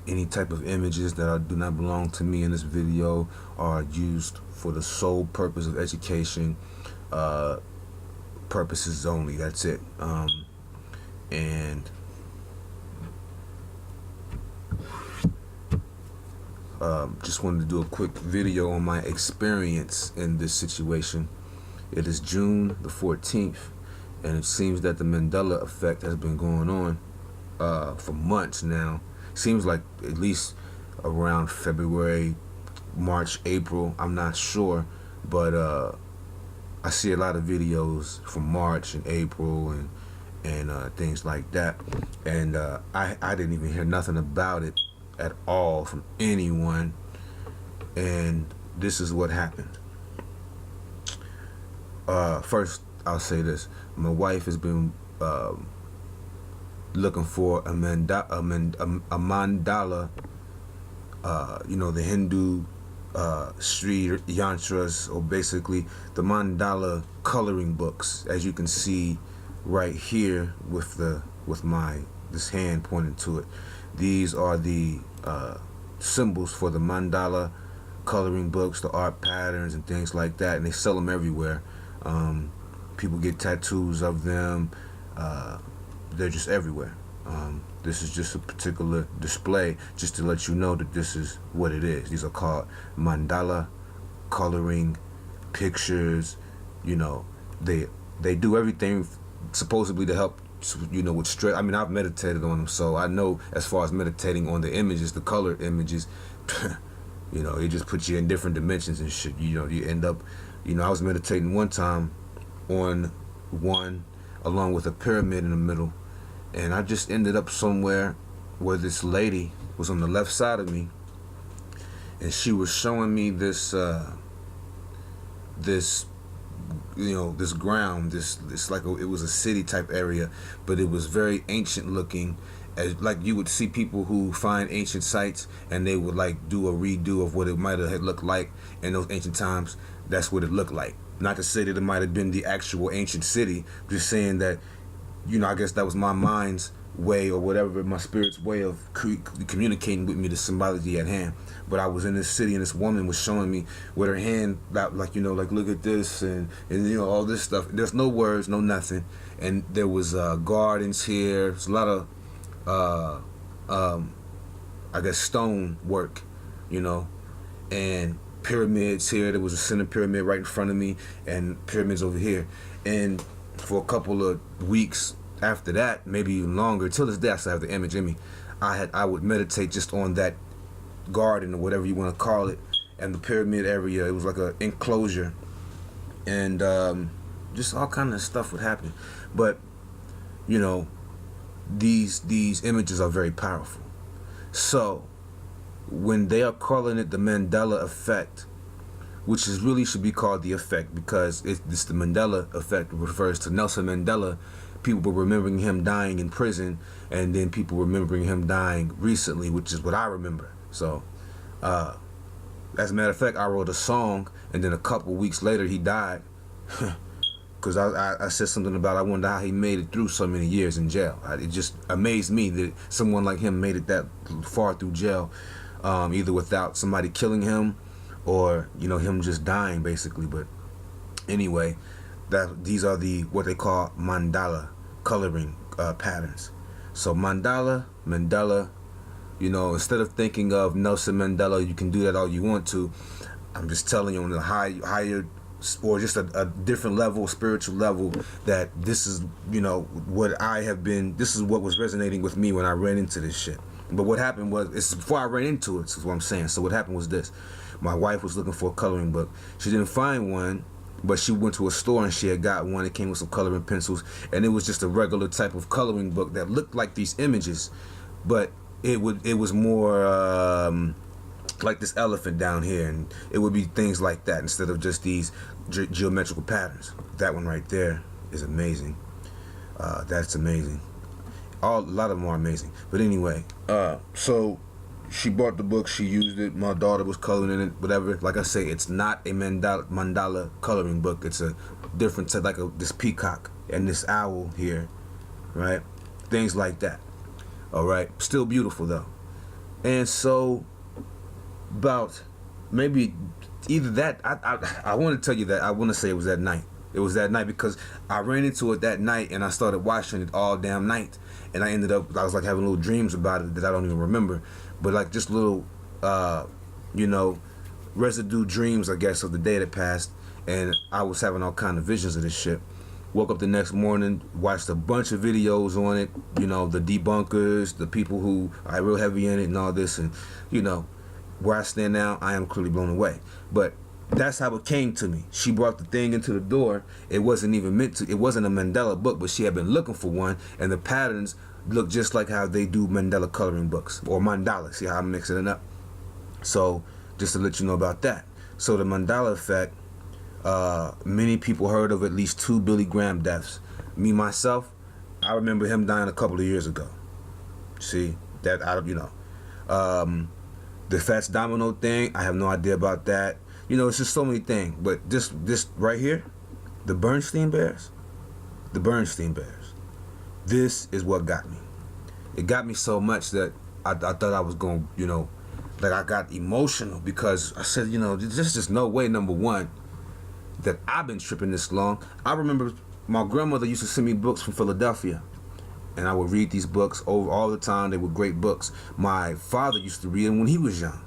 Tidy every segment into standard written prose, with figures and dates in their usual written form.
Any type of images that do not belong to me in this video are used for the sole purpose of education purposes only. That's it. And just wanted to do a quick video on my experience in this situation. It is June the 14th, and it seems that the Mandela effect has been going on for months now. Seems like at least around February, March, April. I'm not sure, but I see a lot of videos from March and April and things like that, and I didn't even hear nothing about it at all from anyone. And this is what happened. First, I'll say this: my wife has been looking for a mandala, you know, the Hindu Sri yantras, or basically the mandala coloring books, as you can see right here with this hand pointing to it. These are the symbols for the mandala coloring books, the art patterns and things like that, and they sell them everywhere. People get tattoos of them. They're just everywhere. This is just a particular display just to let you know that this is what it is. These are called mandala coloring pictures. You know, they do everything supposedly to help, you know, with stress. I mean, I've meditated on them, so I know as far as meditating on the images, the color images, you know, it just puts you in different dimensions and shit. You know, you end up, you know, I was meditating one time on one along with a pyramid in the middle, and I just ended up somewhere where this lady was on the left side of me, and she was showing me this you know, this ground, this like it was a city type area, but it was very ancient looking, as like you would see people who find ancient sites and they would like do a redo of what it might have looked like in those ancient times. That's what it looked like. Not to say that it might have been the actual ancient city, just saying that, you know, I guess that was my mind's way, or whatever, my spirit's way of communicating with me the symbology at hand. But I was in this city, and this woman was showing me with her hand, like, you know, like, look at this, and you know, all this stuff. There's no words, no nothing, and there was gardens here. There's a lot of I guess stone work, you know, and pyramids here. There was a center pyramid right in front of me, and pyramids over here. And for a couple of weeks after that, maybe even longer, till this day I still have the image in me. I would meditate just on that garden, or whatever you want to call it, and the pyramid area. It was like an enclosure, and just all kind of stuff would happen. But you know, these images are very powerful. So when they are calling it the Mandela effect, which is really should be called the effect, because it's the Mandela effect, refers to Nelson Mandela. People were remembering him dying in prison, and then people remembering him dying recently, which is what I remember. So as a matter of fact, I wrote a song, and then a couple weeks later he died, because I said something about I wonder how he made it through so many years in jail. It just amazed me that someone like him made it that far through jail, either without somebody killing him, or, you know, him just dying basically. But anyway, these are what they call mandala coloring patterns. So mandala, you know, instead of thinking of Nelson Mandela, you can do that all you want to. I'm just telling you on a higher, or just a different level, spiritual level, that this is, you know, what I have been, this is what was resonating with me when I ran into this shit. But what happened was, it's before I ran into it, is what I'm saying. So what happened was this: my wife was looking for a coloring book. She didn't find one, but she went to a store and she had got one. It came with some coloring pencils, and it was just a regular type of coloring book that looked like these images, but it was more like this elephant down here, and it would be things like that instead of just these geometrical patterns. That one right there is amazing. That's amazing. A lot of them are amazing. But anyway, so she bought the book, she used it, my daughter was coloring in it, whatever. Like I say, it's not a mandala coloring book. It's a different type, like this peacock and this owl here, right? Things like that. All right, still beautiful though. And so about maybe either that, I want to tell you that I want to say it was that night. It was that night because I ran into it that night and I started watching it all damn night. And I was like having little dreams about it that I don't even remember. But like just little, you know, residue dreams, I guess, of the day that passed. And I was having all kind of visions of this shit. Woke up the next morning, watched a bunch of videos on it, you know, the debunkers, the people who are real heavy in it and all this. And, you know, where I stand now, I am clearly blown away. But that's how it came to me. She brought the thing into the door. It wasn't even meant to, it wasn't a Mandela book, but she had been looking for one, and the patterns look just like how they do Mandela coloring books, or Mandala. See how I'm mixing it up? So, just to let you know about that. So the Mandela Effect, many people heard of at least 2 Billy Graham deaths. Me, myself, I remember him dying a couple of years ago. See? That, you know. The Fats Domino thing, I have no idea about that. You know, it's just so many things. But this right here, the Bernstein Bears, this is what got me. It got me so much that I thought I was going, you know, like I got emotional because I said, you know, there's just no way, number one, that I've been tripping this long. I remember my grandmother used to send me books from Philadelphia, and I would read these books over all the time. They were great books. My father used to read them when he was young.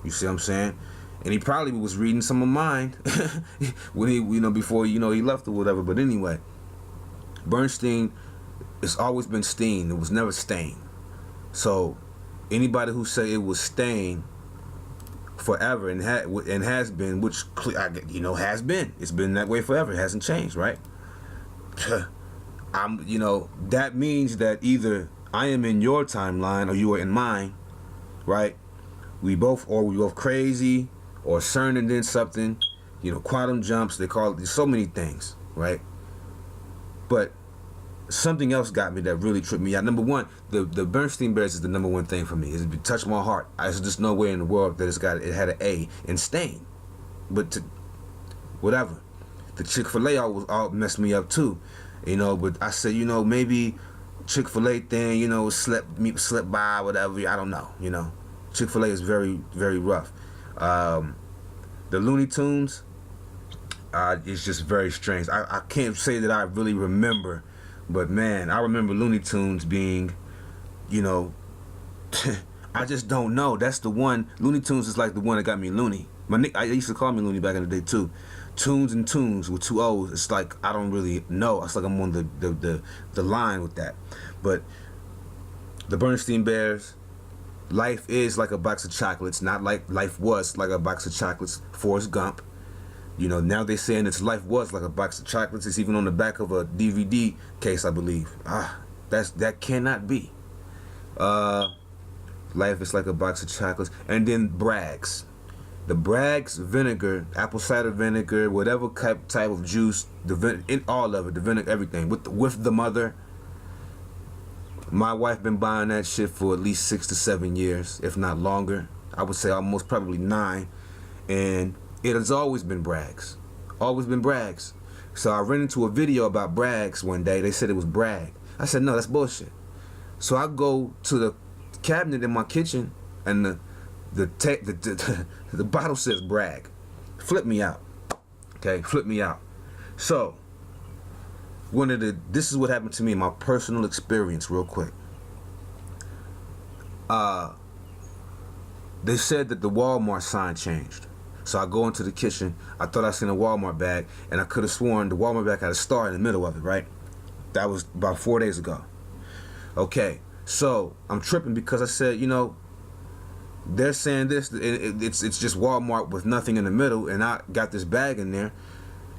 You see what I'm saying? And he probably was reading some of mine when he, you know, before, you know, he left or whatever. But anyway, Bernstein, it's always been Steen. It was never Stain. So anybody who say it was Stain forever and has been, which, you know, has been. It's been that way forever. It hasn't changed, right? You know, that means that either I am in your timeline or you are in mine, right? We both crazy, or CERN and then something, you know, quantum jumps, they call it, there's so many things, right? But something else got me that really tripped me out. Number one, the Bernstein Bears is the number one thing for me. It touched my heart. There's just no way in the world that it had an A in Stain. But whatever. The Chick-fil-A all messed me up too. You know, but I said, you know, maybe Chick-fil-A thing, you know, slipped by, whatever. I don't know, you know. Chick-fil-A is very, very rough. The Looney Tunes, it's just very strange. I can't say that I really remember, but man, I remember Looney Tunes being, you know, I just don't know. That's the one. Looney Tunes is like the one that got me loony. I used to call me Looney back in the day too. Tunes and Tunes with 2 O's. It's like I don't really know. It's like I'm on the line with that. But the Bernstein Bears, life is like a box of chocolates, not like life was like a box of chocolates. Forrest Gump. You know, now they're saying it's life was like a box of chocolates. It's even on the back of a DVD case, I believe. That cannot be. Life is like a box of chocolates. And then Bragg's. The Bragg's vinegar, apple cider vinegar, whatever type of juice, all of it, the vinegar, everything, with the mother. My wife been buying that shit for at least 6 to 7 years, if not longer. I would say almost probably 9. And it has always been Bragg's. Always been Bragg's. So I ran into a video about Bragg's one day. They said it was Bragg. I said, no, that's bullshit. So I go to the cabinet in my kitchen, and the bottle says Bragg. Flip me out. Okay, flip me out. So this is what happened to me, my personal experience, real quick. They said that the Walmart sign changed. So I go into the kitchen. I thought I seen a Walmart bag, and I could have sworn the Walmart bag had a star in the middle of it, right? That was about 4 days ago. Okay, so I'm tripping because I said, you know, they're saying this, it's just Walmart with nothing in the middle, and I got this bag in there.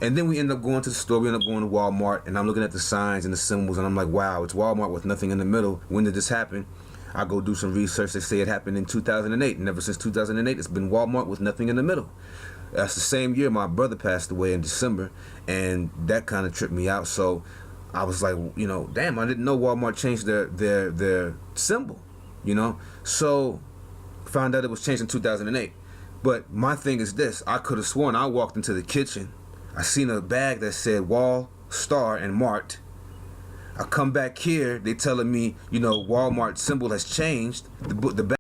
And then we end up going to the store, we end up going to Walmart, and I'm looking at the signs and the symbols, and I'm like, wow, it's Walmart with nothing in the middle. When did this happen? I go do some research. They say it happened in 2008, and ever since 2008, it's been Walmart with nothing in the middle. That's the same year my brother passed away in December, and that kind of tripped me out. So I was like, you know, damn, I didn't know Walmart changed their symbol, you know? So found out it was changed in 2008. But my thing is this, I could have sworn I walked into the kitchen, I seen a bag that said Wall, Star, and Mart. I come back here, they telling me, you know, Walmart symbol has changed. The bag